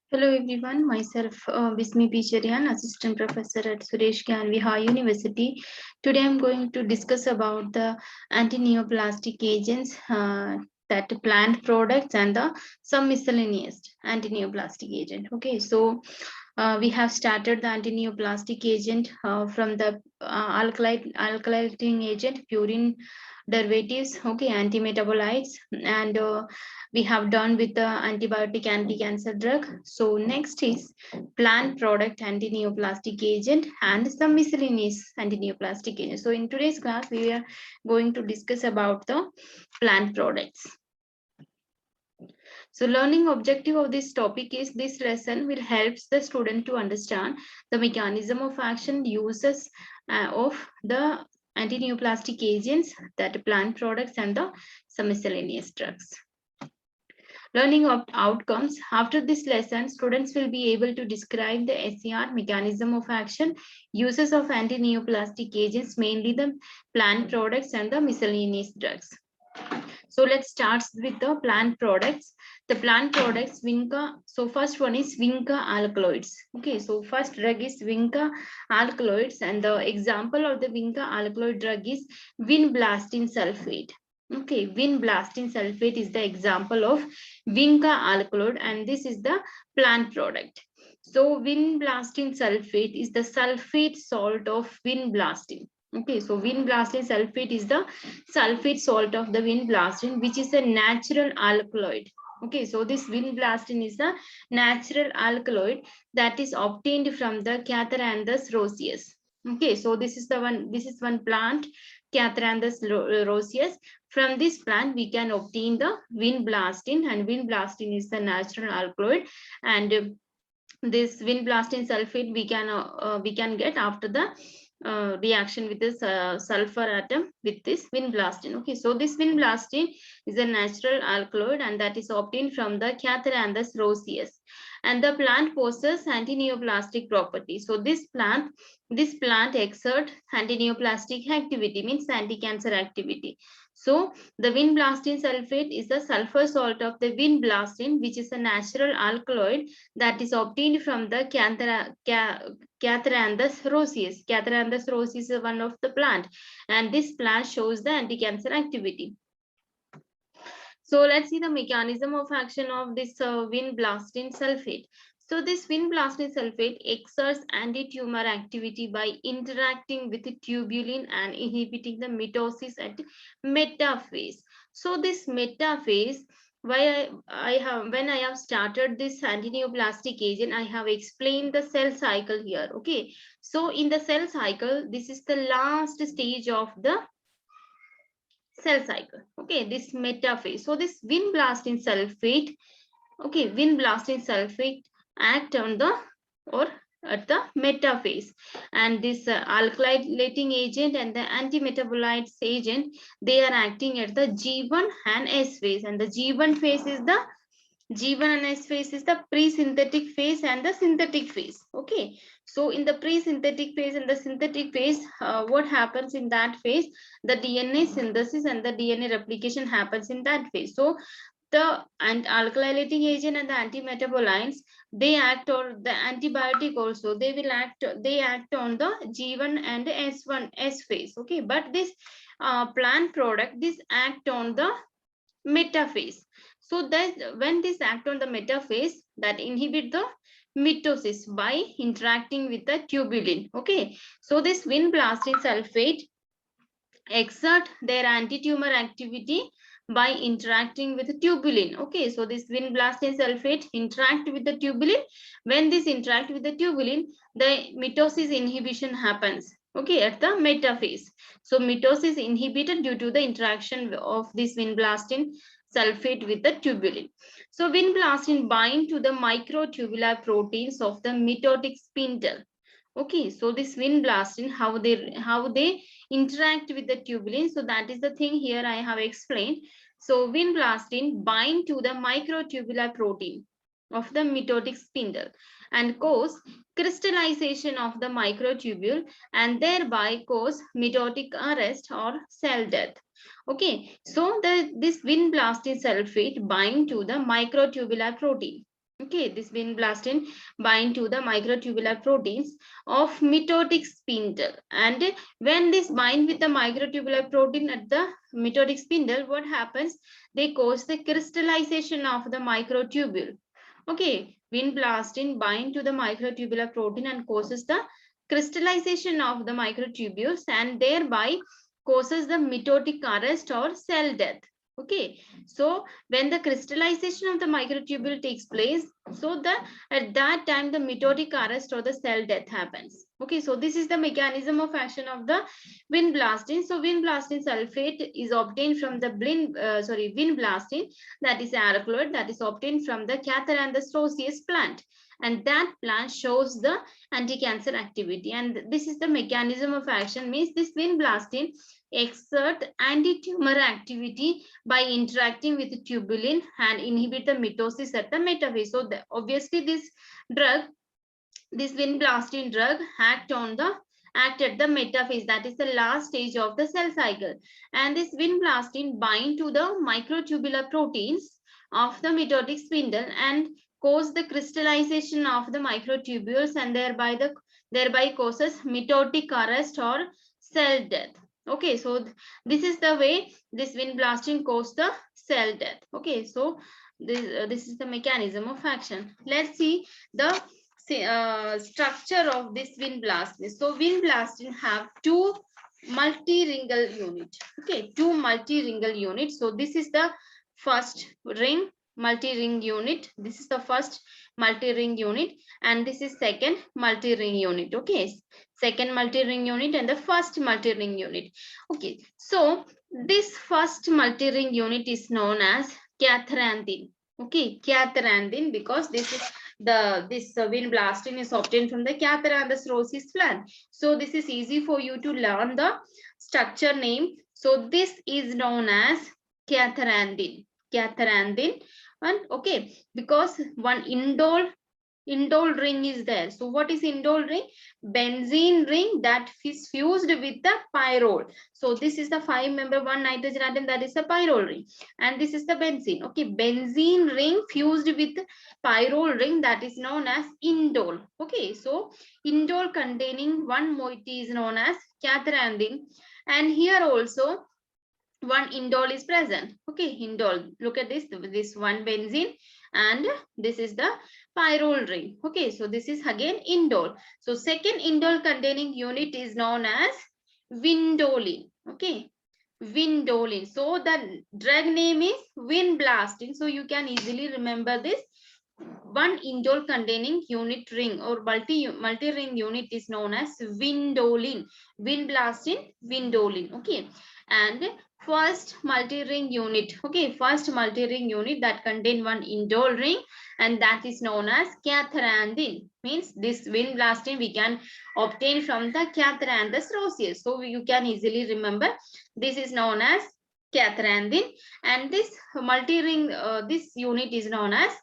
Hello everyone, myself Bismi P. Cherian, Assistant Professor at Suresh Gyan Vihar University. Today I'm going to discuss about the anti-neoplastic agents, that plant products and some miscellaneous anti-neoplastic agent. Okay, so we have started the anti-neoplastic agent from the alkylating agent, purine derivatives, okay, antimetabolites, and we have done with the antibiotic anti-cancer drug. So next is plant product anti-neoplastic agent and some miscellaneous anti-neoplastic agent. So in today's class, we are going to discuss about the plant products. So learning objective of this topic is this lesson will help the student to understand the mechanism of action, uses of the anti-neoplastic agents, that plant products and the some miscellaneous drugs. Learning outcomes. After this lesson, students will be able to describe the SCR, mechanism of action, uses of anti-neoplastic agents, mainly the plant products and the miscellaneous drugs. So let's start with the plant products. The plant products, Vinca. So first one is Vinca alkaloids. Okay, so first drug is Vinca alkaloids, and the example of the Vinca alkaloid drug is vinblastine sulfate. Okay, vinblastine sulfate is the example of Vinca alkaloid, and this is the plant product. So vinblastine sulfate is the sulfate salt of vinblastine. Okay, so vinblastine sulfate is the sulfate salt of the vinblastine, which is a natural alkaloid. Okay, so this vinblastine is a natural alkaloid that is obtained from the Catharandus roseus. Okay, so this is one plant, Catharandus roseus. From this plant, we can obtain the vinblastine, and vinblastine is the natural alkaloid, and this vinblastine sulfate we can get after the reaction with this sulfur atom with this vinblastine. Okay, so this vinblastine is a natural alkaloid, and that is obtained from the Catharandus roseus, and the plant possesses anti-neoplastic properties. So this plant exerts anti-neoplastic activity, means anti-cancer activity. So the vinblastine sulfate is the sulfur salt of the vinblastine, which is a natural alkaloid that is obtained from the Catharandus roseus. Catharandus roseus is one of the plant, and this plant shows the anti-cancer activity. So let's see the mechanism of action of this vinblastine sulfate. So this vinblastine sulfate exerts anti-tumor activity by interacting with the tubulin and inhibiting the mitosis at metaphase. So this metaphase, when I have started this anti-neoplastic agent, I have explained the cell cycle here. Okay, so in the cell cycle, this is the last stage of the cell cycle. Okay, this metaphase. So this vinblastine sulfate, okay, vinblastine sulfate act on the or at the metaphase, and this alkylating agent and the antimetabolites agent, they are acting at the G1 and S phase, and the G1 phase is the G1 and S phase is the pre-synthetic phase and the synthetic phase. Okay, so in the pre-synthetic phase and the synthetic phase, what happens in that phase? The DNA synthesis and the DNA replication happens in that phase. So the alkylating agent and the antimetabolites, they act, or the antibiotic also, they act on the G1 and S1 S phase. Okay, but this plant product, this act on the metaphase. So that when this act on the metaphase, that inhibit the mitosis by interacting with the tubulin. Okay, so this vinblastine sulfate exert their anti-tumor activity by interacting with the tubulin. Okay, so this vinblastine sulfate interact with the tubulin. When this interact with the tubulin, the mitosis inhibition happens. Okay, at the metaphase. So mitosis inhibited due to the interaction of this vinblastine sulfate with the tubulin. So vinblastine bind to the microtubular proteins of the mitotic spindle. Okay, so this vinblastine, how they interact with the tubulin. So that is the thing here I have explained. So vinblastine bind to the microtubular protein of the mitotic spindle and cause crystallization of the microtubule, and thereby cause mitotic arrest or cell death. Okay, so this vinblastine sulfate bind to the microtubular protein. Okay, this vinblastine bind to the microtubular proteins of mitotic spindle, and when this bind with the microtubular protein at the mitotic spindle, what happens? They cause the crystallization of the microtubule. Okay, vinblastine bind to the microtubular protein and causes the crystallization of the microtubules, and thereby causes the mitotic arrest or cell death. Okay, so when the crystallization of the microtubule takes place, so at that time the mitotic arrest or the cell death happens. Okay, so this is the mechanism of action of the vinblastine. So vinblastine sulfate is obtained from the vinblastine, that is alkaloid, that is obtained from the Catharandus roseus plant, and that plant shows the anti-cancer activity. And this is the mechanism of action, means this vinblastine exert anti-tumor activity by interacting with the tubulin and inhibit the mitosis at the metaphase. So obviously this vinblastine drug act at the metaphase, that is the last stage of the cell cycle, and this vinblastine bind to the microtubular proteins of the mitotic spindle and cause the crystallization of the microtubules, and thereby causes mitotic arrest or cell death. Okay, so this is the way this vinblastine causes the cell death. Okay, so this is the mechanism of action. Let's see the structure of this vinblastine. So vinblastine have two multi-ringle unit. Okay, two multi-ringle units. So this is the first ring multi-ring unit. This is the first multi-ring unit, and this is second multi-ring unit. Okay, second multi-ring unit and the first multi-ring unit. Okay, so this first multi-ring unit is known as catharanthine. Okay, catharanthine, because this vinblastine is obtained from the Catharandus roseus plant. So this is easy for you to learn the structure name. So this is known as catharanthine. Catharanthine, and okay, because one indole ring is there. So what is indole ring? Benzene ring that is fused with the pyrrole. So this is the 5-member 1 nitrogen atom, that is the pyrrole ring, and this is the benzene. Okay, benzene ring fused with pyrrole ring, that is known as indole. Okay, so indole containing one moiety is known as catharanthine, and here also one indole is present. Okay, indole, look at this one benzene, and this is the pyrrole ring. Okay, so this is again indole. So second indole containing unit is known as vindoline. Okay, vindoline. So the drug name is vinblastine. So you can easily remember this. One indole containing unit ring or multi-ring unit is known as vindoline. Vinblastine, vindoline. Okay, and first multi-ring unit. Okay, first multi-ring unit that contain one indole ring, and that is known as catharanthine. Means this vinblastine we can obtain from the Catharandus roseus. So you can easily remember this is known as catharanthine, and this multi-ring this unit is known as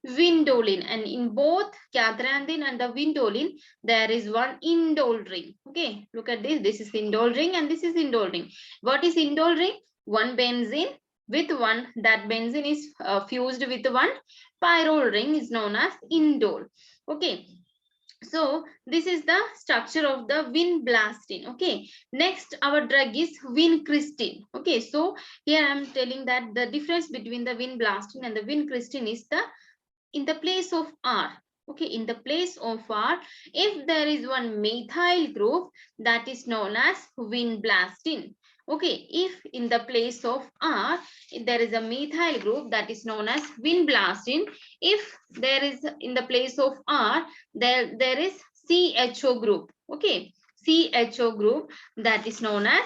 vindoline, and in both catharanthine and the vindoline there is one indole ring. Okay, look at this is indole ring and this is indole ring. What is indole ring? One benzene with one, that benzene is fused with one pyrrole ring is known as indole. Okay, so this is the structure of the vinblastine. Okay, next our drug is vincristine. Okay, so here I am telling that the difference between the vinblastine and the vincristine is the in the place of R. Okay, in the place of R, if there is one methyl group, that is known as vinblastine. Okay, if in the place of R, if there is a methyl group, that is known as vinblastine. If there is in the place of R, there is CHO group. Okay, CHO group, that is known as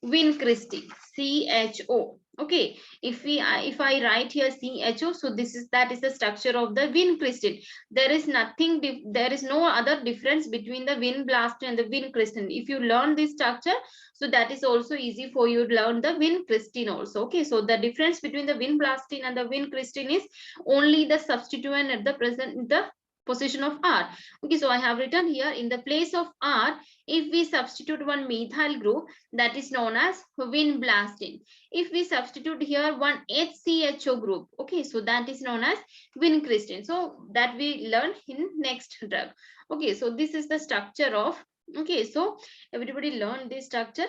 vincristine. CHO. Okay, if I write here CHO, so that is the structure of the vincristine. There is no other difference between the vinblastine and the vincristine. If you learn this structure, so that is also easy for you to learn the vincristine also. Okay, so the difference between the vinblastine and the vincristine is only the substituent at the present, the position of R. Okay, so I have written here in the place of R, if we substitute one methyl group, that is known as vinblastine. If we substitute here one HCHO group, okay, so that is known as vincristine. So that we learn in next drug. Okay, so this is the structure of, okay, so everybody learn this structure,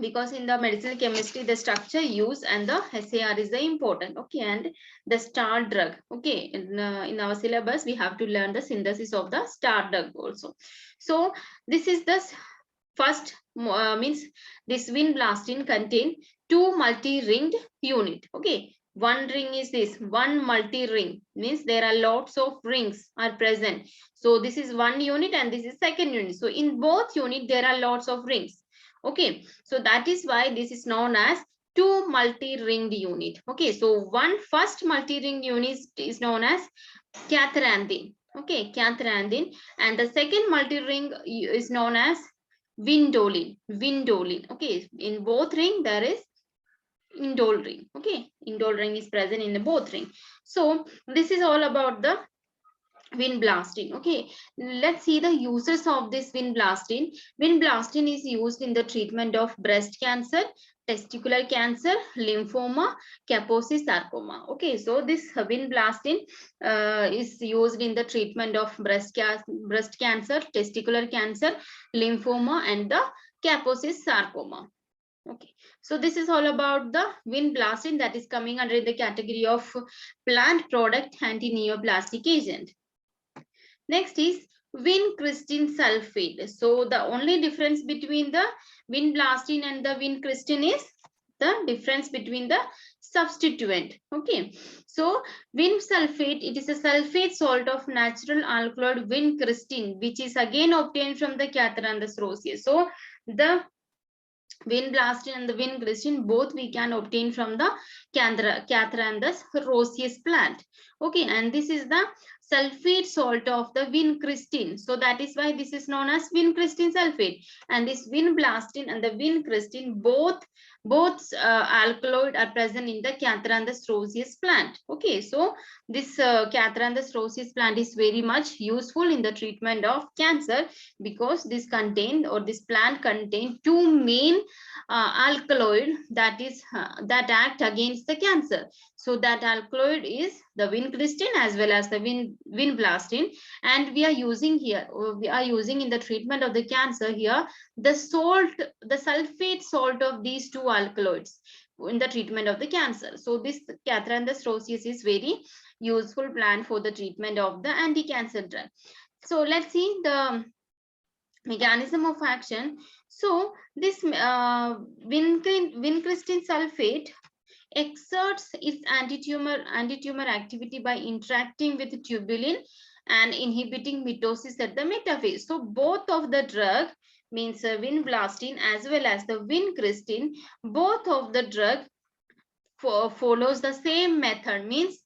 because in the medicinal chemistry the structure used and the SAR is the important. Okay, and the star drug, okay, in our syllabus we have to learn the synthesis of the star drug also. So this is the first means this vinblastine contain two multi-ringed unit. Okay, one ring is this, one multi-ring means there are lots of rings are present. So this is one unit and this is second unit. So in both unit there are lots of rings. Okay, so that is why this is known as two multi-ringed unit. Okay, so one first multi-ringed unit is known as catharanthine. Okay, catharanthine, and the second multi-ring is known as vindoline. Vindoline. Okay, in both ring there is indole ring. Okay, indole ring is present in both ring. So this is all about the vinblastine. Okay, let's see the uses of this vinblastine. Vinblastine is used in the treatment of breast cancer, testicular cancer, lymphoma, Kaposi sarcoma. Okay, so this vinblastine is used in the treatment of breast cancer, testicular cancer, lymphoma, and the Kaposi sarcoma. Okay, so this is all about the vinblastine, that is coming under the category of plant product anti-neoplastic agent. Next is vincristine sulfate. So the only difference between the vinblastine and the vincristine is the difference between the substituent. Okay, so vin sulfate, it is a sulfate salt of natural alkaloid vincristine, which is again obtained from the Catharandus roseus. So the vinblastine and the vincristine both we can obtain from the Catharandus roseus plant. Okay, and this is the sulfate salt of the vincristine. So that is why this is known as vincristine sulfate. And this vinblastine and the vincristine both alkaloid are present in the Catharandus roseus plant. Okay, so this Catharandus roseus plant is very much useful in the treatment of cancer, because this plant contains two main alkaloid that act against the cancer. So that alkaloid is the vincristine as well as the vinblastine, and we are using in the treatment of the cancer here the sulfate salt of these two alkaloids in the treatment of the cancer. So this Catharandus roseus is very useful plant for the treatment of the anti-cancer drug. So let's see the mechanism of action. So this vincristine sulfate exerts its anti-tumor activity by interacting with tubulin and inhibiting mitosis at the metaphase. So both of the drug, means vinblastine as well as the vincristine, both of the drug follows the same method, means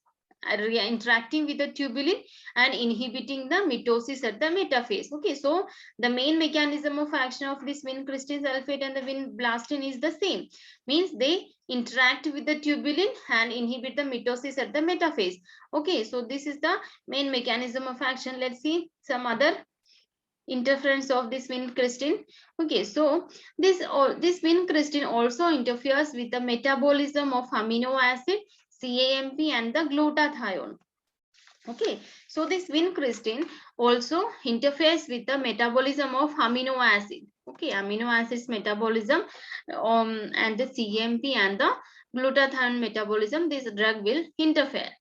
interacting with the tubulin and inhibiting the mitosis at the metaphase. Okay, so the main mechanism of action of this vincristine sulfate and the vinblastine is the same, means they interact with the tubulin and inhibit the mitosis at the metaphase. Okay, so this is the main mechanism of action. Let's see some other interference of this vincristine. Okay, so this vincristine also interferes with the metabolism of amino acid, CAMP, and the glutathione. Okay, so this vincristine also interferes with the metabolism of amino acid. Okay, amino acids metabolism and the CAMP and the glutathione metabolism, this drug will interfere.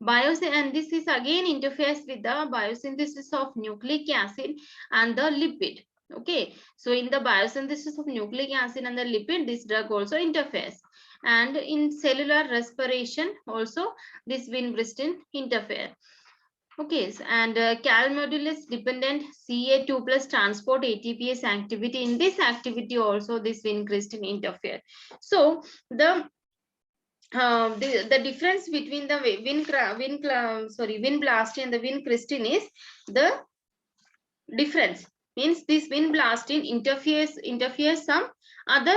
And this is again interferes with the biosynthesis of nucleic acid and the lipid. Okay, so in the biosynthesis of nucleic acid and the lipid, this drug also interferes. And in cellular respiration also this vincristine interfere. Okay, and calmodulus dependent Ca2 plus transport ATPase activity, in this activity also this vincristine interfere. So the difference between the vinblastine and the vincristine is the difference, means this vinblastine interferes some other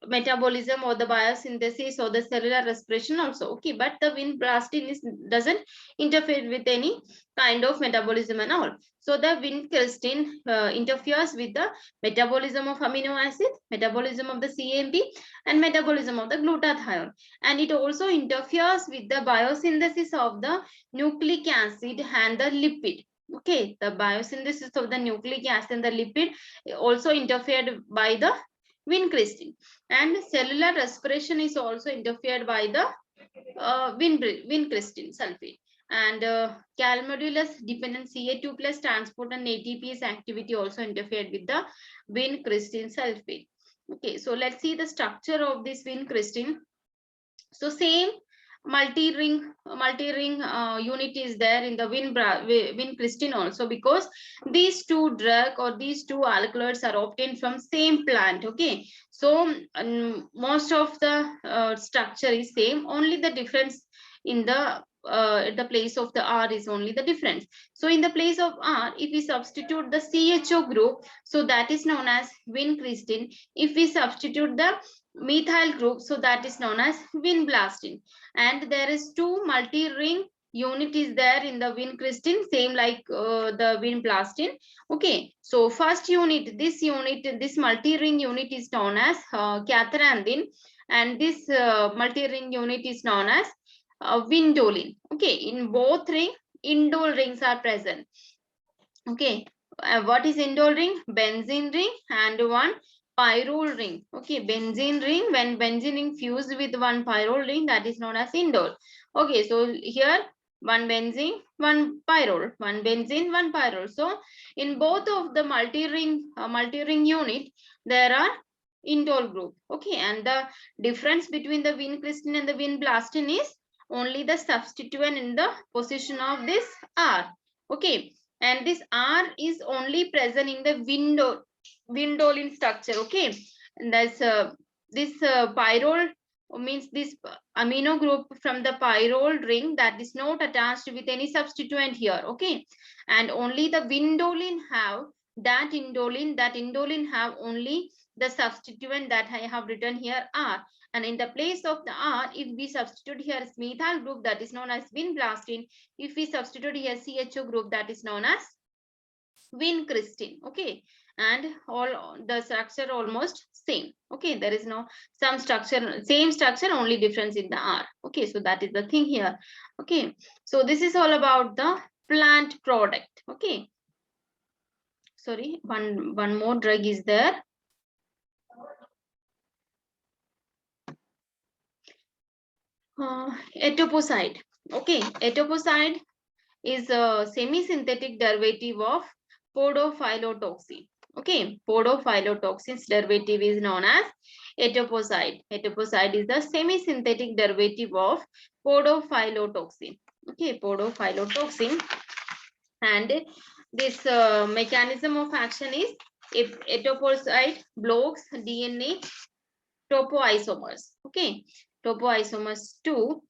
metabolism or the biosynthesis or the cellular respiration also. Okay, but the vinblastine doesn't interfere with any kind of metabolism and all. So the vincristine interferes with the metabolism of amino acid, metabolism of the CAMP, and metabolism of the glutathione, and it also interferes with the biosynthesis of the nucleic acid and the lipid. Okay, the biosynthesis of the nucleic acid and the lipid also interfered by the vincristine, and cellular respiration is also interfered by the vincristine sulfate. And calmodulus dependent Ca2 plus transport and ATPase activity also interfered with the vincristine sulfate. Okay, so let's see the structure of this vincristine. So same multi-ring unit is there in the vincristine also, because these two drug or these two alkaloids are obtained from same plant. Okay, so most of the structure is same, only the difference in the place of the R is only the difference. So in the place of R, if we substitute the CHO group, so that is known as vincristine. If we substitute the methyl group, so that is known as vinblastine. And there is two multi-ring unit is there in the vincristine, same like the vinblastine. Okay, so first unit, this multi-ring unit is known as catharanthine, and this multi-ring unit is known as vindoline. Okay, in both ring, indole rings are present. Okay, what is indole ring? Benzene ring and one pyrrole ring. Okay, benzene ring, when benzene ring fused with one pyrrole ring, that is known as indole. Okay, so here one benzene, one pyrrole, one benzene, one pyrrole. So in both of the multi-ring unit, there are indole group. Okay, and the difference between the vincristine and the vinblastine is only the substituent in the position of this R. Okay, and this R is only present in the vindoline structure. Okay, and that's this pyrrole means this amino group from the pyrrole ring that is not attached with any substituent here. Okay, and only the vindoline have that indoline have only the substituent that I have written here R. And in the place of the R, if we substitute here methyl group, that is known as vinblastine. If we substitute here CHO group, that is known as vincristine. Okay, and all the structure almost same. Okay, there is no some structure, same structure, only difference in the R. Okay, so that is the thing here. Okay, so this is all about the plant product. Okay, sorry, one more drug is there. Etoposide. Okay, etoposide is a semi-synthetic derivative of podophyllitoxin. Okay, podophyllitoxin's derivative is known as etoposide. Etoposide is the semi-synthetic derivative of podophyllitoxin. Okay, podophyllitoxin, and this mechanism of action is if etoposide blocks DNA topoisomers. Okay, topoisomers 2.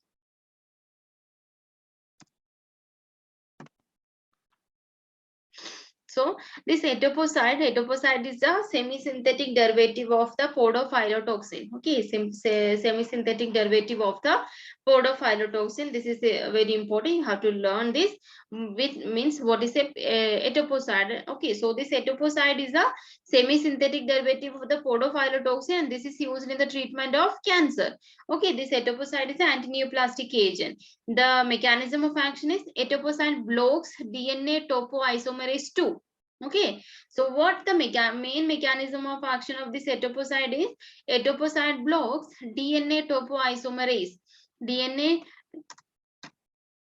So this etoposide is a semi-synthetic derivative of the podophyllitoxin. Okay, semi-synthetic derivative of the podophyllitoxin. This is very important. You have to learn this. Which means what is a etoposide? Okay, so this etoposide is a semi-synthetic derivative of the podophyllitoxin, and this is used in the treatment of cancer. Okay, this etoposide is an antineoplastic agent. The mechanism of action is etoposide blocks DNA topoisomerase 2. Okay, so what the main mechanism of action of this etoposide is? Etoposide blocks DNA topoisomerase, DNA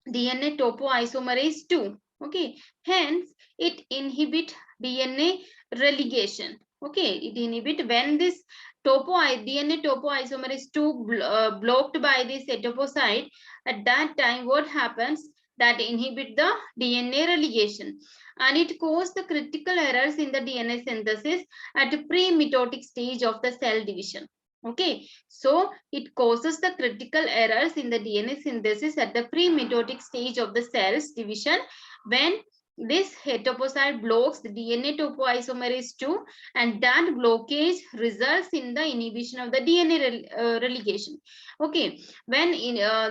topoisomerase 2. Okay, hence it inhibit DNA relegation. Okay, it inhibit when this DNA topoisomerase 2 blocked by this etoposide. At that time, what happens? That inhibit the DNA relegation, and it causes the critical errors in the DNA synthesis at a pre-mitotic stage of the cell division. Okay, so it causes the critical errors in the DNA synthesis at the pre-mitotic stage of the cell's division when this hetoposide blocks the DNA topoisomerase 2, and that blockage results in the inhibition of the DNA relegation. Okay, when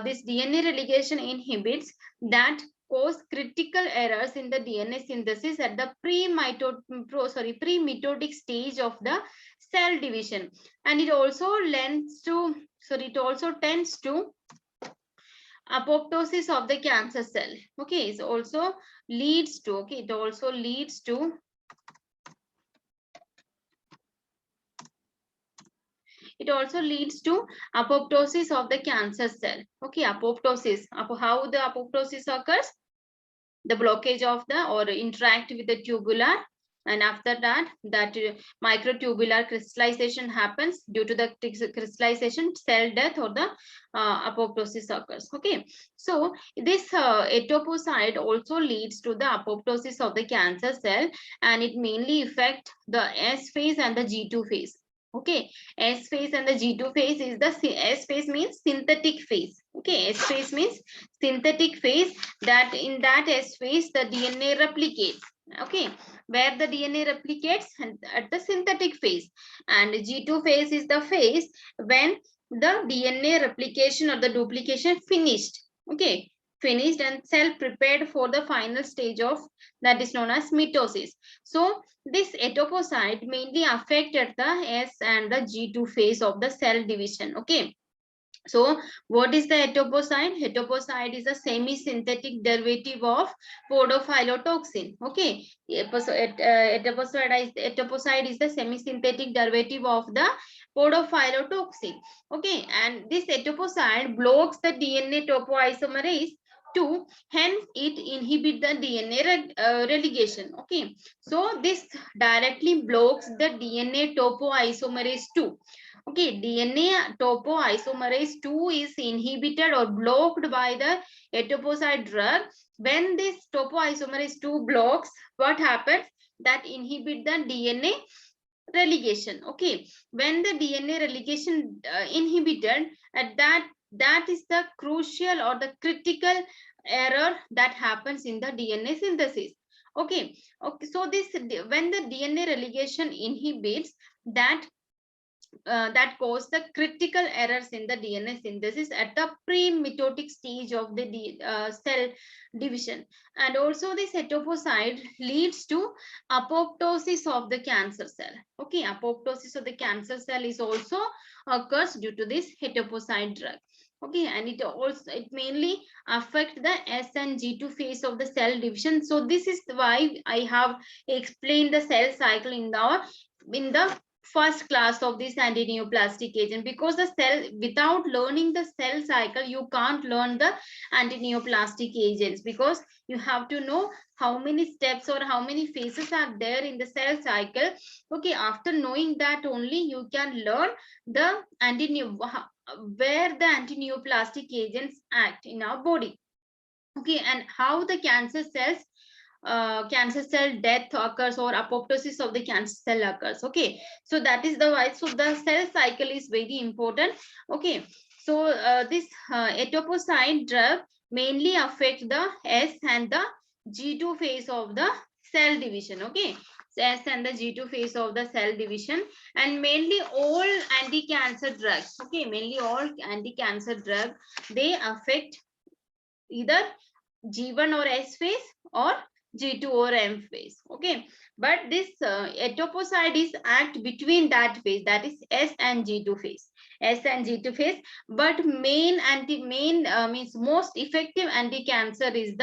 this DNA relegation inhibits, that cause critical errors in the DNA synthesis at the pre-mitotic stage of the cell division, and it also tends to apoptosis of the cancer cell. Okay, it also leads to apoptosis of the cancer cell. Okay, apoptosis. How the apoptosis occurs? The blockage of the or interact with the tubular, and after that microtubular crystallization happens. Due to the crystallization, cell death or the apoptosis occurs. Okay, so this etoposide also leads to the apoptosis of the cancer cell, and it mainly affects the S phase and the G2 phase. Okay, S phase and the G2 phase is the S phase means synthetic phase. Okay, S phase means synthetic phase, that in that S phase the DNA replicates. Okay, where the DNA replicates at the synthetic phase, and G2 phase is the phase when the DNA replication or the duplication finished. Okay, finished and cell prepared for the final stage of that is known as mitosis. So this etoposide mainly affected the S and the G2 phase of the cell division. Okay, so what is the etoposide? Etoposide is a semi-synthetic derivative of podophyllitoxin. Okay, etoposide is the semi-synthetic derivative of the podophyllitoxin. Okay, and this etoposide blocks the DNA topoisomerase 2, hence it inhibits the DNA relegation. Okay, so this directly blocks the DNA topoisomerase 2. Okay, DNA topoisomerase 2 is inhibited or blocked by the etoposide drug. When this topoisomerase 2 blocks, what happens? That inhibit the DNA relegation. Okay, when the DNA relegation inhibited, that is the crucial or the critical error that happens in the DNA synthesis. Okay, so this when the DNA relegation inhibits, that cause the critical errors in the DNA synthesis at the pre-mitotic stage of the cell division. And also this etoposide leads to apoptosis of the cancer cell. Okay, apoptosis of the cancer cell is also occurs due to this etoposide drug. Okay, and it mainly affect the S and G2 phase of the cell division. So this is why I have explained the cell cycle in the first class of this antineoplastic agent, because the cell, without learning the cell cycle, you can't learn the antineoplastic agents, because you have to know how many steps or how many phases are there in the cell cycle. Okay, after knowing that only you can learn the where the antineoplastic agents act in our body. Okay, and how the cancer cell death occurs or apoptosis of the cancer cell occurs. Okay, so that is the why. So the cell cycle is very important. Okay, so this etoposide drug mainly affect the S and the G2 phase of the cell division. Okay, S and the G2 phase of the cell division, and mainly all anti-cancer drugs. Okay, mainly all anti-cancer drugs, they affect either G1 or S phase or G2 or M phase. Okay, but this etoposide is act between that phase, that is S and G2 phase. S and G2 phase, but means most effective anti-cancer is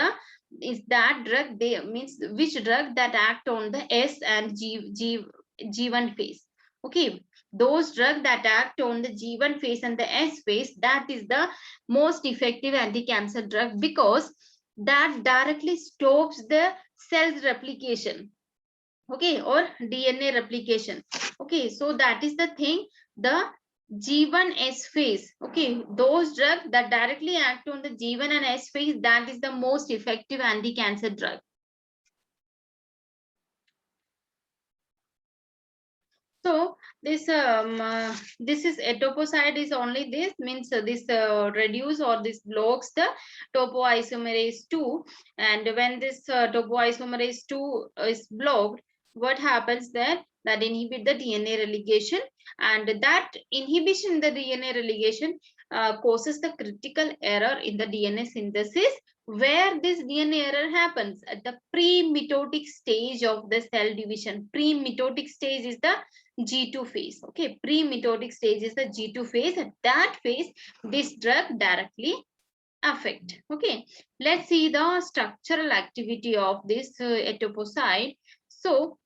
that drug, means which drug that act on the S and G1 phase. Okay, those drugs that act on the G1 phase and the S phase, that is the most effective anti-cancer drug, because that directly stops the cell's replication. Okay, or DNA replication. Okay, so that is the thing, the G1S phase. Okay, those drugs that directly act on the G1 and S phase, that is the most effective anti-cancer drug. So this this is etoposide is only this means this reduce or this blocks the topoisomerase 2, and when this topoisomerase 2 is blocked, what happens there? That inhibit the DNA relegation, and that inhibition the DNA relegation causes the critical error in the DNA synthesis, where this DNA error happens at the pre-mitotic stage of the cell division. Pre-mitotic stage is the G2 phase. Okay, pre-mitotic stage is the G2 phase. At that phase, this drug directly affect. Okay, let's see the structural activity of this etoposide. So,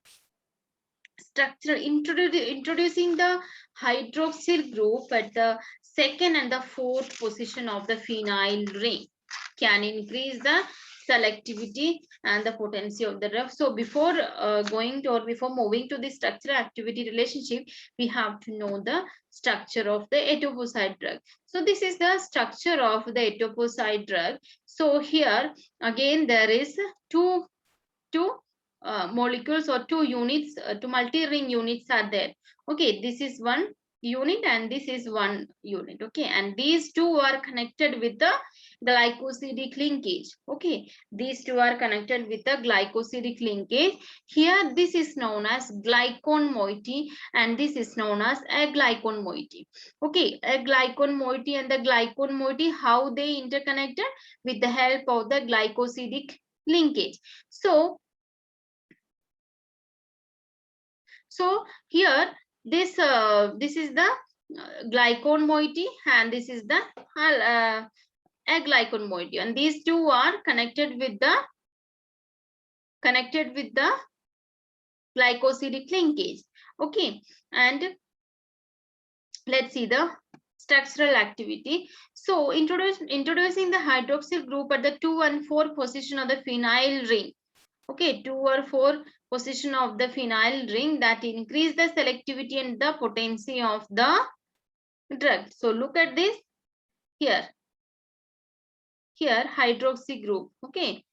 introducing the hydroxyl group at the second and the fourth position of the phenyl ring can increase the selectivity and the potency of the drug. So before going to or before moving to the structural activity relationship, we have to know the structure of the etoposide drug. So this is the structure of the etoposide drug. So here again there is two molecules or two units, two multi-ring units are there. Okay, this is one unit and this is one unit. Okay, and these two are connected with the glycosidic linkage. Okay, these two are connected with the glycosidic linkage. Here this is known as glycone moiety and this is known as a glycone moiety. Okay, a glycone moiety and the glycone moiety, how they interconnected? With the help of the glycosidic linkage. So here this is the glycone moiety and this is the aglycone moiety, and these two are connected with the glycosidic linkage. Okay, and let's see the structural activity. So introducing the hydroxyl group at the 2 and 4 position of the phenyl ring. Okay, 2 or 4 position of the phenyl ring, that increase the selectivity and the potency of the drug. So look at this here hydroxy group. Okay,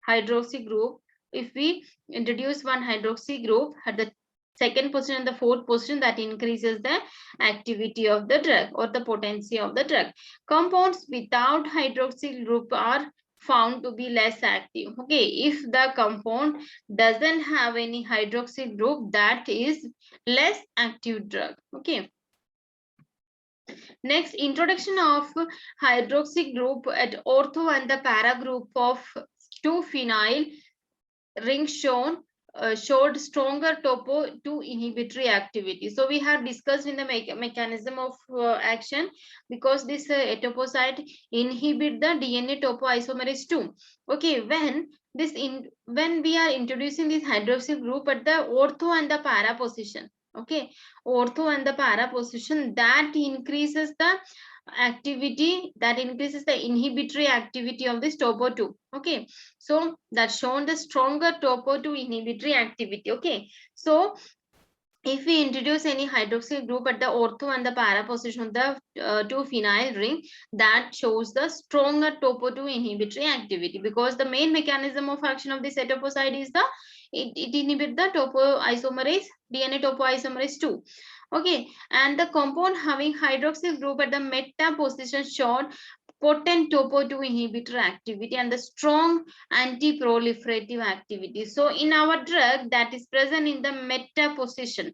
hydroxy group, if we introduce one hydroxy group at the second position and the fourth position, that increases the activity of the drug or the potency of the drug. Compounds without hydroxy group are found to be less active. Okay, if the compound doesn't have any hydroxy group, that is less active drug. Okay, next, introduction of hydroxy group at ortho and the para group of 2 phenyl ring showed stronger topo 2 inhibitory activity. So we have discussed in the mechanism of action, because this etoposide inhibit the DNA topoisomerase 2. Okay, when we are introducing this hydroxyl group at the ortho and the para position. Okay, ortho and the para position, that increases the activity, that increases the inhibitory activity of this topo 2. Okay, so that's shown the stronger topo 2 inhibitory activity. Okay, so if we introduce any hydroxyl group at the ortho and the para position of the 2 phenyl ring, that shows the stronger topo 2 inhibitory activity, because the main mechanism of action of this etoposide is the it inhibits the topoisomerase DNA topoisomerase 2. Okay, and the compound having hydroxyl group at the meta position showed potent topo 2 inhibitor activity and the strong anti-proliferative activity. So in our drug, that is present in the meta position.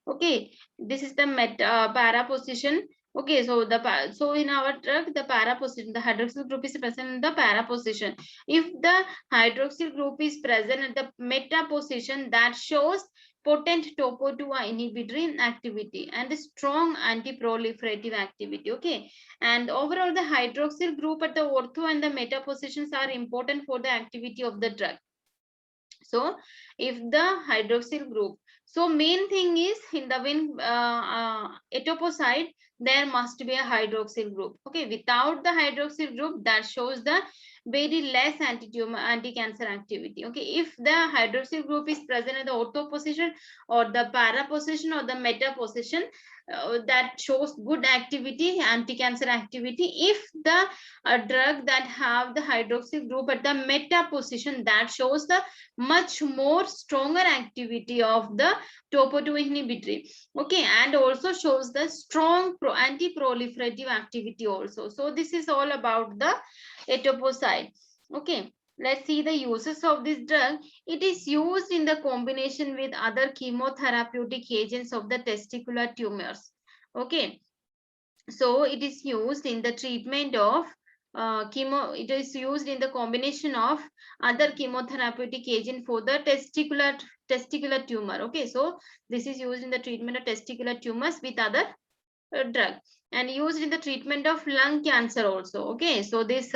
Okay, this is the meta para position. Okay, so so in our drug, the para position, the hydroxyl group is present in the para position. If the hydroxyl group is present at the meta position, that shows potent topo 2 inhibitory activity and strong anti-proliferative activity. Okay, and overall the hydroxyl group at the ortho and the meta positions are important for the activity of the drug. So if the hydroxyl group, so main thing is in the etoposide, there must be a hydroxyl group. Okay, without the hydroxyl group, that shows the very less anti-tumor, anti-cancer activity. Okay, if the hydroxyl group is present in the ortho position or the para position or the meta position, that shows good activity, anti-cancer activity. If the drug that have the hydroxyl group at the meta position, that shows the much more stronger activity of the topo 2 inhibitory. Okay, and also shows the strong anti-proliferative activity also. So this is all about the etoposide. Okay, let's see the uses of this drug. It is used in the combination with other chemotherapeutic agents of the testicular tumors. Okay, so it is used in the treatment of it is used in the combination of other chemotherapeutic agent for the testicular tumor. Okay, so this is used in the treatment of testicular tumors with other drug, and used in the treatment of lung cancer also. Okay, so this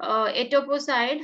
etoposide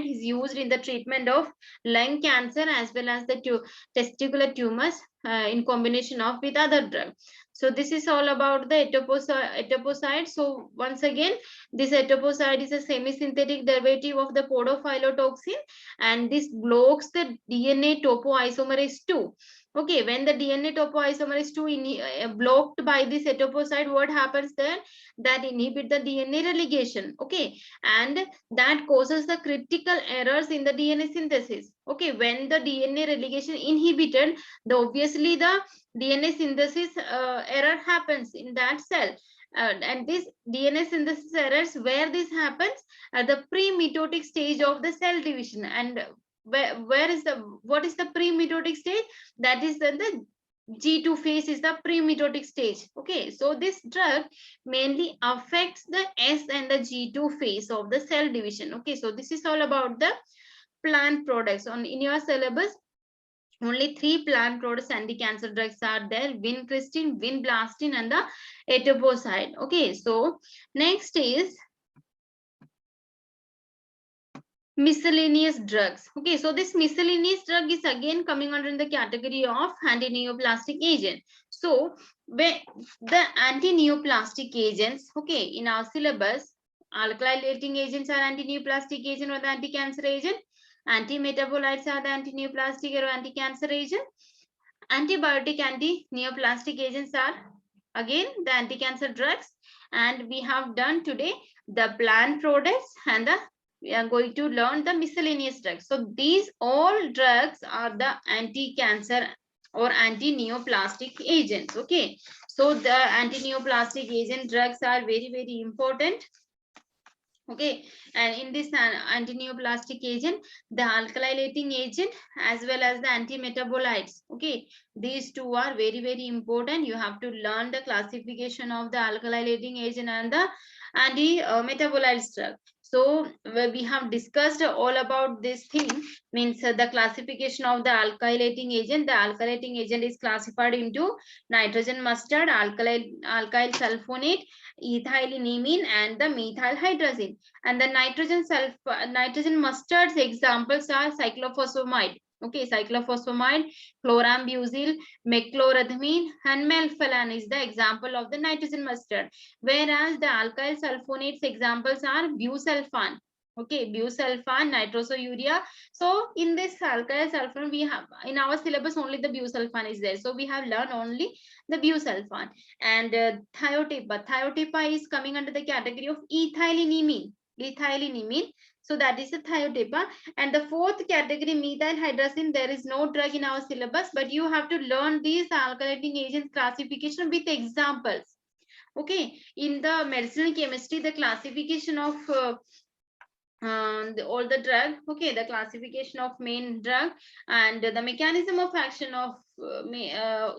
is used in the treatment of lung cancer as well as the testicular tumors in combination of with other drug. So this is all about the etoposide. So once again, this etoposide is a semi-synthetic derivative of the podophylotoxin, and this blocks the DNA topoisomerase 2. Okay, when the DNA topoisomerase 2 blocked by this etoposide, what happens then? That inhibit the DNA relegation. Okay, and that causes the critical errors in the DNA synthesis. Okay, when the DNA relegation inhibited, obviously the DNA synthesis error happens in that cell. And this DNA synthesis errors, where this happens at the pre-mitotic stage of the cell division. And what is the pre-mitotic stage? That is the G2 phase is the pre-mitotic stage. Okay, so this drug mainly affects the S and the G2 phase of the cell division. Okay, so this is all about the plant products. In your syllabus, only 3 plant products anti-cancer drugs are there: vincristine, vinblastine, and the etoposide. Okay, so next is miscellaneous drugs. Okay, so this miscellaneous drug is again coming under the category of anti-neoplastic agent. So the anti-neoplastic agents, okay, in our syllabus, alkylating agents are anti-neoplastic agent or the anti-cancer agent. Anti-metabolites are the anti-neoplastic or anti-cancer agent. Antibiotic anti-neoplastic agents are again the anti-cancer drugs. And we have done today the plant products, and we are going to learn the miscellaneous drugs. So these all drugs are the anti-cancer or anti-neoplastic agents. Okay, so the anti-neoplastic agent drugs are very, very important. Okay, and in this anti-neoplastic agent, the alkylating agent as well as the anti-metabolites, okay, these two are very, very important. You have to learn the classification of the alkylating agent and the anti-metabolites drug. So we have discussed all about this thing, means the classification of the alkylating agent. The alkylating agent is classified into nitrogen mustard, alkyl sulfonate, ethylenimine, and the methyl hydrazine. And the nitrogen mustards examples are cyclophosphamide. Okay, cyclophosphamide, chlorambucil, mecloramine, and melphalan is the example of the nitrogen mustard. Whereas the alkyl sulfonates examples are busulfan. Okay, busulfan, nitrosourea. So in this alkyl sulfon, we have in our syllabus only the busulfan is there. So we have learned only the busulfan. And thiotepa is coming under the category of ethylenimine. So that is the thiotepa. And the fourth category, methyl hydrazine, there is no drug in our syllabus, but you have to learn these alkylating agents classification with examples. Okay, in the medicinal chemistry, the classification of all the drug, okay, the classification of main drug and the mechanism of action of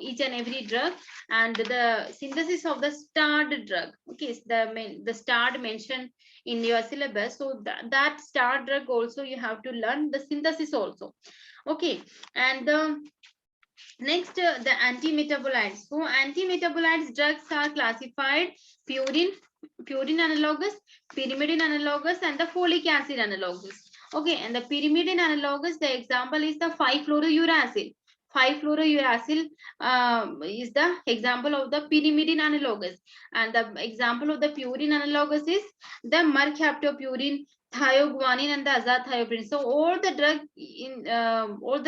each and every drug, and the synthesis of the starred drug. Okay, the starred mentioned in your syllabus. So that starred drug also you have to learn the synthesis also. Okay, and the next the anti-metabolites. So anti-metabolites drugs are classified purine analogous, pyrimidine analogous, and the folic acid analogous. Okay, and the pyrimidine analogous, the example is the 5-fluorouracil. 5-fluorouracil is the example of the pyrimidine analogous, and the example of the purine analogous is the mercaptopurine, thioguanine and the azathioprine. So all the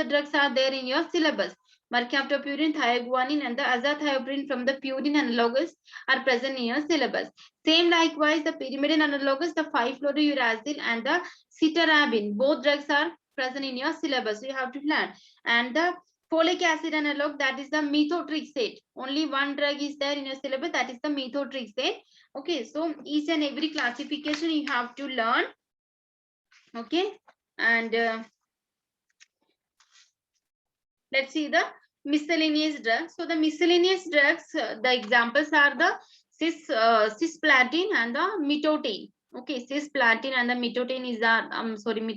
drugs are there in your syllabus. Mercaptopurine, thioguanine, and the azathioprine from the purine analogus are present in your syllabus. Same likewise, the pyrimidine analogus, the 5-fluorouracil and the cytarabine, both drugs are present in your syllabus. So you have to learn. And the folic acid analog, that is the methotrexate. Only one drug is there in your syllabus, that is the methotrexate. Okay, so each and every classification you have to learn. Okay, and let's see the miscellaneous drugs. So the miscellaneous drugs, the examples are the cisplatin and the mitotane. Okay, cisplatin and the mitotane is the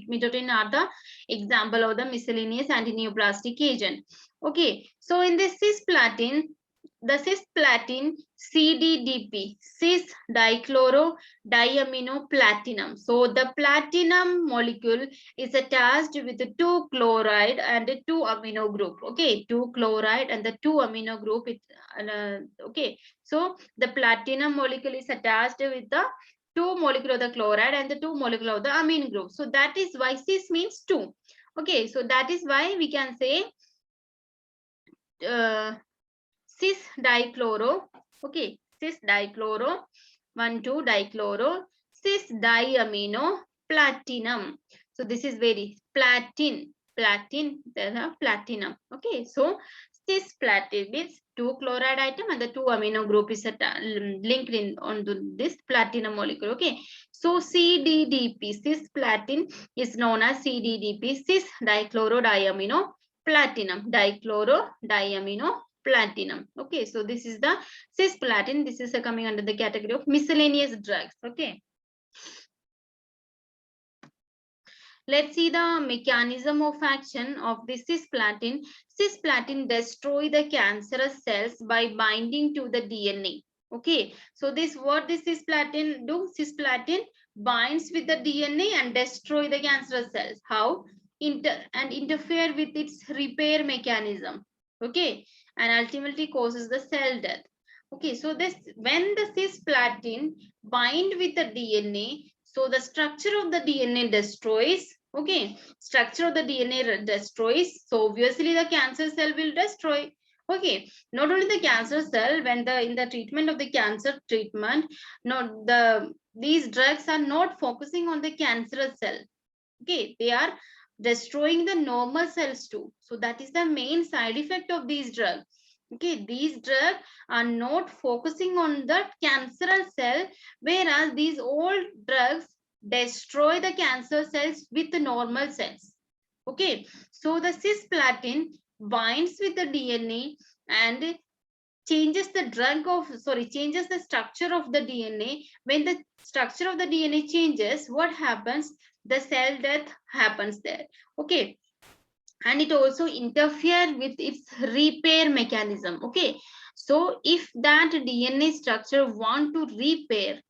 mitotane are the example of the miscellaneous antineoplastic agent. Okay, so in this cisplatin, the cisplatin CDDP, cis dichlorodiaminoplatinum. So the platinum molecule is attached with the 2 chloride and the 2 amino group. Okay, 2 chloride and the 2 amino group. Okay, so the platinum molecule is attached with the 2 molecule of the chloride and the 2 molecule of the amine group. So that is why cis means 2. Okay, so that is why we can say cis dichloro. Okay, cis dichloro, 1,2 dichloro, cis diamino platinum. So this is very platinum. Okay, so cisplatin means 2 chloride atom and the 2 amino group is linked in onto this platinum molecule. Okay, so CDDP, cisplatin is known as CDDP, cis dichlorodiamino platinum, dichlorodiamino platinum. Okay, so this is the cisplatin. This is coming under the category of miscellaneous drugs. Okay, let's see the mechanism of action of the cisplatin. Cisplatin destroy the cancerous cells by binding to the DNA. Okay, so what this cisplatin do? Cisplatin binds with the DNA and destroy the cancerous cells. How? Interfere with its repair mechanism. Okay, and ultimately causes the cell death. Okay, so when the cisplatin bind with the DNA, so the structure of the DNA destroys. Okay, structure of the DNA destroys. So obviously the cancer cell will destroy. Okay, not only the cancer cell, when in the treatment of the cancer treatment, these drugs are not focusing on the cancerous cell. Okay, they are destroying the normal cells too. So that is the main side effect of these drugs. Okay, these drugs are not focusing on the cancerous cell, whereas these old drugs destroy the cancer cells with the normal cells. Okay, so the cisplatin binds with the DNA and changes the changes the structure of the DNA. When the structure of the DNA changes, what happens? The cell death happens there. Okay, and it also interfere with its repair mechanism. Okay, so if that DNA structure want to repair,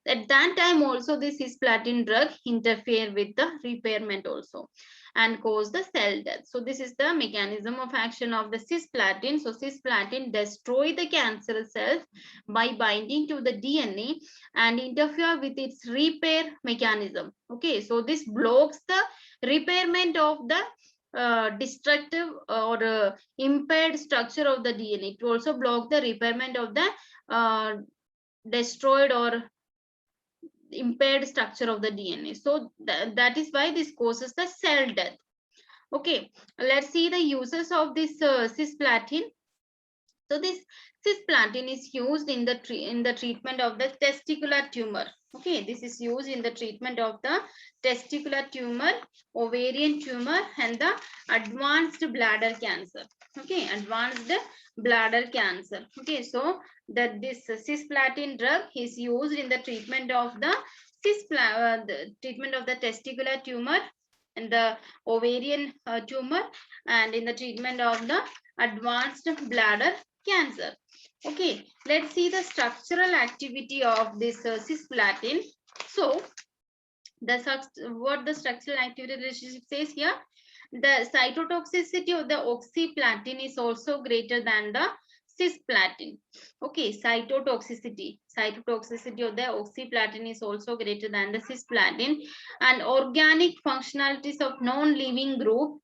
at that time also this cisplatin drug interfere with the repairment also and cause the cell death. So this is the mechanism of action of the cisplatin. So cisplatin destroy the cancer cells by binding to the DNA and interfere with its repair mechanism. Okay, so this blocks the repairment of the destructive or impaired structure of the DNA. It also blocks the repairment of the destroyed or impaired structure of the DNA. So that is why this causes the cell death. Okay, let's see the uses of this cisplatin. So this cisplatin is used in the treatment of the testicular tumor. Okay, this is used in the treatment of the testicular tumor, ovarian tumor, and the advanced bladder cancer. Okay, advanced bladder cancer. Okay, so this cisplatin drug is used in the treatment of the treatment of the testicular tumor and the ovarian tumor, and in the treatment of the advanced bladder cancer. Okay, let's see the structural activity of this cisplatin. So what the structural activity relationship says here, the cytotoxicity of the oxaliplatin is also greater than the cisplatin. Okay, cytotoxicity of the oxyplatin is also greater than the cisplatin. And organic functionalities of non-living group,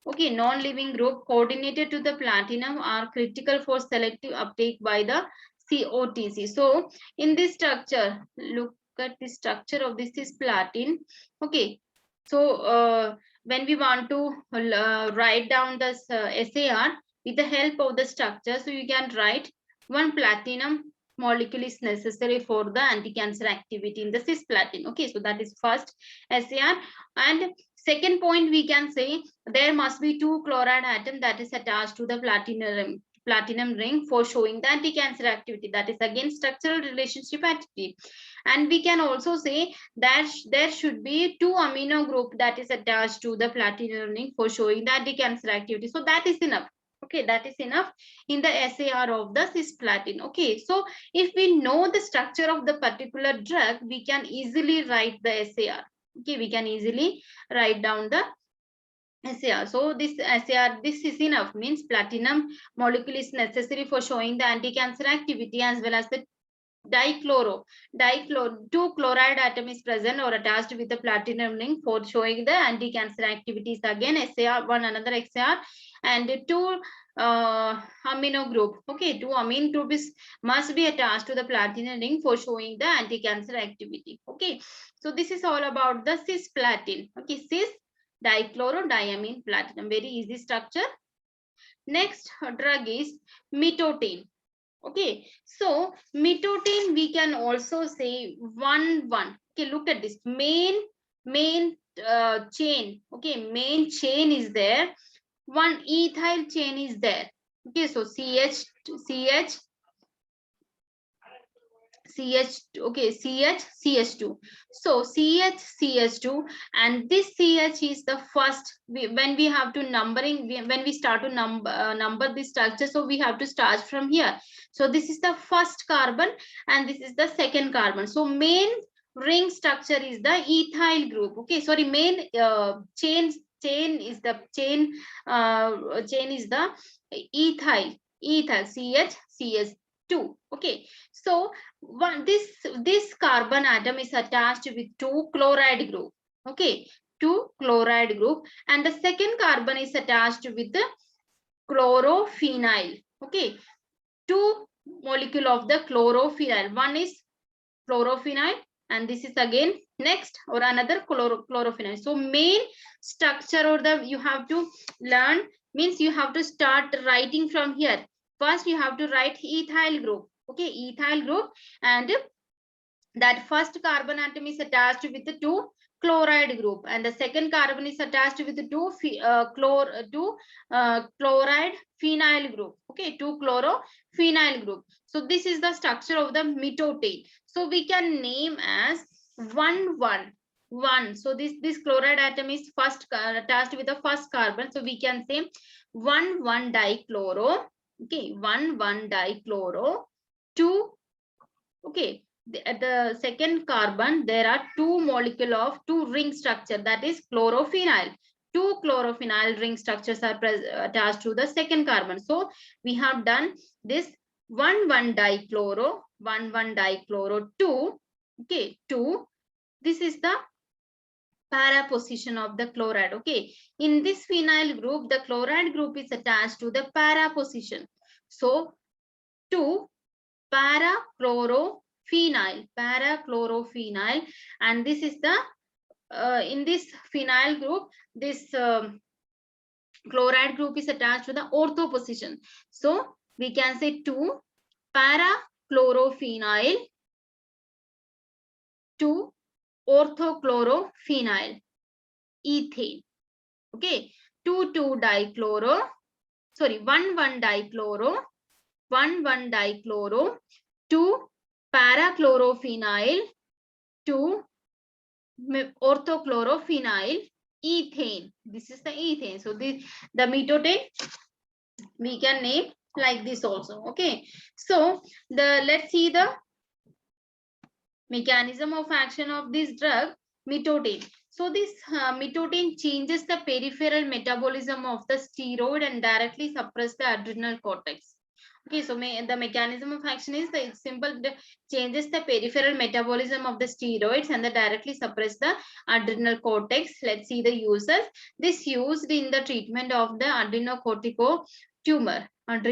okay, non-living group coordinated to the platinum are critical for selective uptake by the COTC. So in this structure, look at the structure of this cisplatin. Okay, so when we want to write down this SAR with the help of the structure, so you can write one platinum molecule is necessary for the anti-cancer activity in the cisplatin. Okay, so that is first SAR. And second point, we can say there must be two chloride atom that is attached to the platinum ring for showing the anti-cancer activity. That is again structural relationship activity. And we can also say that there should be two amino group that is attached to the platinum ring for showing the anti-cancer activity. So that is enough. Okay, that is enough in the SAR of the cisplatin. Okay, so if we know the structure of the particular drug, we can easily write the SAR. Okay, we can easily write down the SAR. So this SAR, this is enough, means platinum molecule is necessary for showing the anti-cancer activity, as well as the two chloride atom is present or attached with the platinum ring for showing the anti-cancer activities. Again SAR, one another SAR, and two amino group. Okay, two amino group must be attached to the platinum ring for showing the anti-cancer activity. Okay, so this is all about the cisplatin. Okay, cis dichlorodiamine platinum, very easy structure. Next drug is mitotin. Okay, so mitotin we can also say 1,1. Okay, look at this main chain. Okay, main chain is there, one ethyl chain is there. Okay, so CH, okay, CH2. So CH2, and this CH is the first. When we have to numbering, when we start to number this structure, so we have to start from here. So this is the first carbon and this is the second carbon. So main ring structure is the ethyl group. Okay, sorry, main chain is the chain is the ethyl CH2. Okay, so this carbon atom is attached with two chloride group. Okay, two chloride group, and the second carbon is attached with the chlorophenyl. Okay, two molecule of the chlorophenyl, one is chlorophenyl and this is again next or another chlorophenyl. So main structure or the you have to learn, means you have to start writing from here. First you have to write ethyl group. Okay, ethyl group, and that first carbon atom is attached with the two chloride group, and the second carbon is attached with the two chloride phenyl group. Okay, two chlorophenyl group. So this is the structure of the mitotin. So we can name as 1,1. So this chloride atom is first attached with the first carbon. So we can say 1,1 dichloro. Okay, 1,1 dichloro 2. Okay, at the second carbon there are two molecule of two ring structure, that is chlorophenyl. Two chlorophenyl ring structures are attached to the second carbon. So we have done this 1,1 dichloro 2. Okay, 2. This is the para position of the chloride. Okay, in this phenyl group the chloride group is attached to the para position. So 2 para chlorophenyl, and this is the in this phenyl group, this chloride group is attached to the ortho position. So we can say 2 para chlorophenyl, 2 orthochlorophenyl ethane. Okay, 2,2 dichloro, sorry, 1,1 dichloro 1,1 dichloro, 2 para-chlorophenyl, 2 orthochlorophenyl ethane. This is the ethane. So the mitotin we can name like this also. Okay, so let's see the mechanism of action of this drug mitotin. So this mitotin changes the peripheral metabolism of the steroid and directly suppress the adrenal cortex. Okay, so the mechanism of action is that it's simple. It changes the peripheral metabolism of the steroids and directly suppress the adrenal cortex. Let's see the uses. This used in the treatment of the adrenocortico tumor and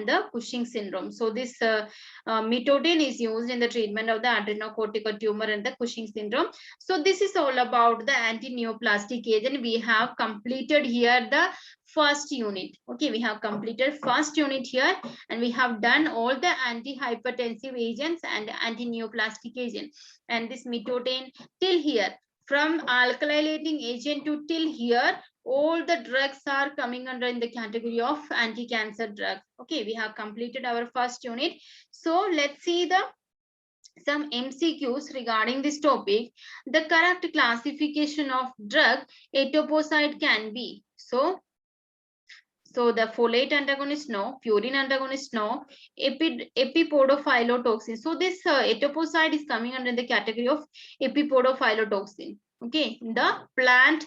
the Cushing syndrome. So this metodin is used in the treatment of the adrenocortical tumor and the Cushing syndrome. So this is all about the anti-neoplastic agent. We have completed here the first unit. Okay, we have completed first unit here, and we have done all the anti-hypertensive agents and anti-neoplastic agent. And this metodin till here, from alkylating agent to till here, all the drugs are coming under in the category of anti-cancer drugs. Okay, we have completed our first unit. So let's see the some MCQs regarding this topic. The correct classification of drug etoposide can be. So the folate antagonist, no. Purine antagonist, no. Epipodophylotoxin. So this etoposide is coming under the category of epipodophylotoxin. Okay, the plant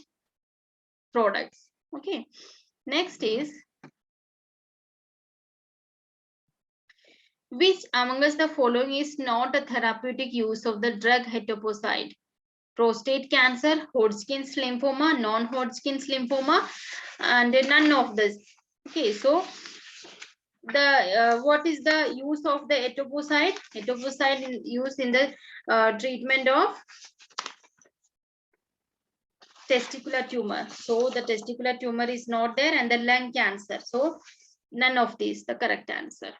products. Okay, next is, which among us the following is not a therapeutic use of the drug etoposide? Prostate cancer, Hodgkin's lymphoma, non-Hodgkin's lymphoma, and none of this. Okay, so the what is the use of the etoposide? Etoposide is used in the treatment of testicular tumor. So the testicular tumor is not there, and the lung cancer. So none of these, the correct answer.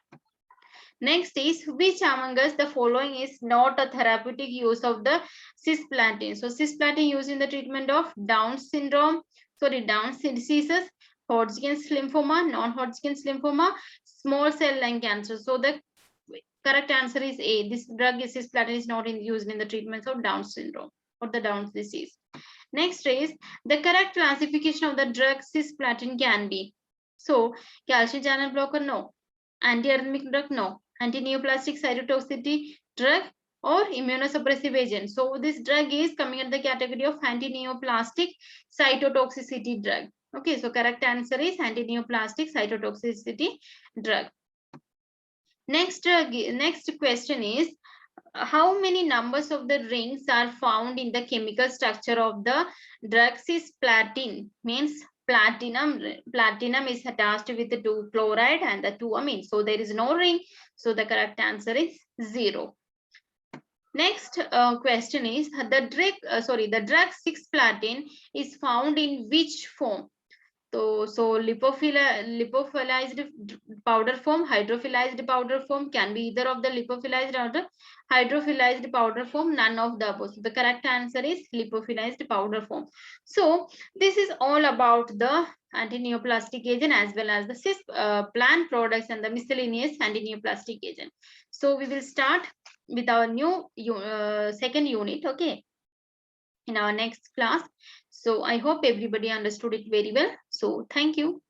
Next is, which among us the following is not a therapeutic use of the cisplatin? So cisplatin used in the treatment of Down syndrome, Down diseases, Hodgkin's lymphoma, non-Hodgkin's lymphoma, small cell lung cancer. So the correct answer is A. This drug is cisplatin is not used in the treatment of Down syndrome or the Down disease. Next is, the correct classification of the drug cisplatin can be. So calcium channel blocker, no. Antiarrhythmic drug, no. Anti-neoplastic cytotoxicity drug or immunosuppressive agent. So this drug is coming in the category of anti-neoplastic cytotoxicity drug. Okay, so correct answer is anti-neoplastic cytotoxicity drug. Next question is, how many numbers of the rings are found in the chemical structure of the drug cisplatin? Means platinum is attached with the 2 chloride and the 2 amine. So there is no ring. So the correct answer is 0. Next question is, the drug cisplatin is found in which form? So lipophilized powder form, hydrophilized powder form, can be either of the lipophilized or the hydrophilized powder form, none of the above. So the correct answer is lipophilized powder form. So this is all about the anti-neoplastic agent as well as the plant products and the miscellaneous anti-neoplastic agent. So we will start with our new second unit, okay, in our next class. So I hope everybody understood it very well. So thank you.